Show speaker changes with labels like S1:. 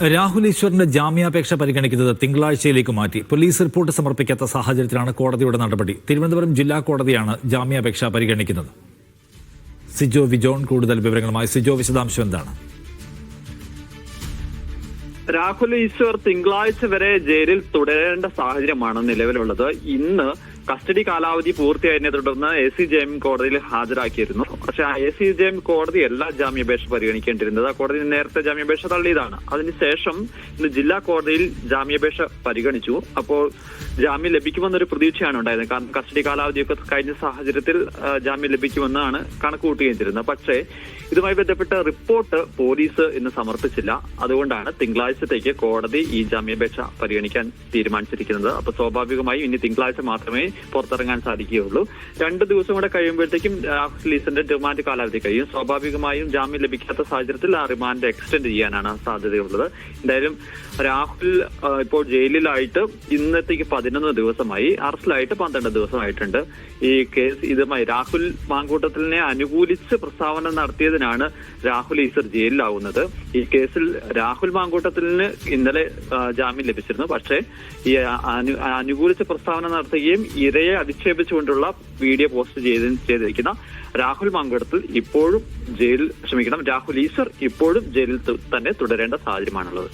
S1: രാഹുൽ ഈശ്വറിന്റെ ജാമ്യാപേക്ഷ പരിഗണിക്കുന്നത് തിങ്കളാഴ്ചയിലേക്ക് മാറ്റി. പോലീസ് റിപ്പോർട്ട് സമർപ്പിക്കാത്ത സാഹചര്യത്തിലാണ് കോടതിയുടെ നടപടി. തിരുവനന്തപുരം ജില്ലാ കോടതിയാണ് ജാമ്യാപേക്ഷ പരിഗണിക്കുന്നത്. സിജോ വിജോൺ കൂടുതൽ വിവരങ്ങളുമായി. സിജോ, വിശദാംശം എന്താണ്?
S2: രാഹുൽ ഈശ്വർ തിങ്കളാഴ്ച വരെ ജയിലിൽ തുടരേണ്ട സാഹചര്യമാണ് നിലവിലുള്ളത്. ഇന്ന് കസ്റ്റഡി കാലാവധി പൂർത്തിയായതിനെ തുടർന്ന് ACJM കോടതിയിൽ ഹാജരാക്കിയിരുന്നു. പക്ഷെ ആ ACJM കോടതി എല്ലാ ജാമ്യാപേക്ഷ പരിഗണിക്കേണ്ടിരുന്നത്. ആ കോടതി നേരത്തെ ജാമ്യാപേക്ഷ തള്ളിയതാണ്. അതിനുശേഷം ഇന്ന് ജില്ലാ കോടതിയിൽ ജാമ്യാപേക്ഷ പരിഗണിച്ചു. അപ്പോൾ ജാമ്യം ലഭിക്കുമെന്നൊരു പ്രതീക്ഷയാണ് ഉണ്ടായിരുന്നത്. കാരണം കസ്റ്റഡി കാലാവധിയൊക്കെ കഴിഞ്ഞ സാഹചര്യത്തിൽ ജാമ്യം ലഭിക്കുമെന്നാണ് കണക്കുകൂട്ടിയിരുന്നത്. പക്ഷേ ഇതുമായി ബന്ധപ്പെട്ട റിപ്പോർട്ട് പോലീസ് ഇന്ന് സമർപ്പിച്ചില്ല. അതുകൊണ്ടാണ് തിങ്കളാഴ്ചത്തേക്ക് കോടതി ഈ ജാമ്യാപേക്ഷ പരിഗണിക്കാൻ തീരുമാനിച്ചിരിക്കുന്നത്. അപ്പൊ സ്വാഭാവികമായും ഇനി തിങ്കളാഴ്ച മാത്രമേ പുറത്തിറങ്ങാൻ സാധിക്കുകയുള്ളൂ. 2 ദിവസം കൂടെ കഴിയുമ്പോഴത്തേക്കും രാഹുൽ ഈശ്വറിന്റെ റിമാൻഡ് കാലാവധി കഴിയും. സ്വാഭാവികമായും ജാമ്യം ലഭിക്കാത്ത സാഹചര്യത്തിൽ ആ റിമാൻഡ് എക്സ്റ്റെൻഡ് ചെയ്യാനാണ് സാധ്യതയുള്ളത്. എന്തായാലും രാഹുൽ ഇപ്പോൾ ജയിലിലായിട്ട് ഇന്നത്തേക്ക് 11 ദിവസമായി, അറസ്റ്റിലായിട്ട് 12 ദിവസമായിട്ടുണ്ട്. ഈ കേസ് ഇതുമായി രാഹുൽ മാങ്കൂട്ടത്തിലിനെ അനുകൂലിച്ച് പ്രസ്താവന നടത്തിയതിനാണ് രാഹുൽ ഈശ്വർ ജയിലിലാവുന്നത്. ഈ കേസിൽ രാഹുൽ മാങ്കൂട്ടത്തിലിന് ഇന്നലെ ജാമ്യം ലഭിച്ചിരുന്നു. പക്ഷേ ഈ അനുകൂലിച്ച് പ്രസ്താവന നടത്തുകയും ഇരയെ അധിക്ഷേപിച്ചുകൊണ്ടുള്ള വീഡിയോ പോസ്റ്റ് ചെയ്തിരിക്കുന്ന രാഹുൽ മാങ്കൂട്ടത്തിൽ ഇപ്പോഴും രാഹുൽ ഈശ്വർ ഇപ്പോഴും ജയിലിൽ തന്നെ തുടരേണ്ട സാഹചര്യമാണുള്ളത്.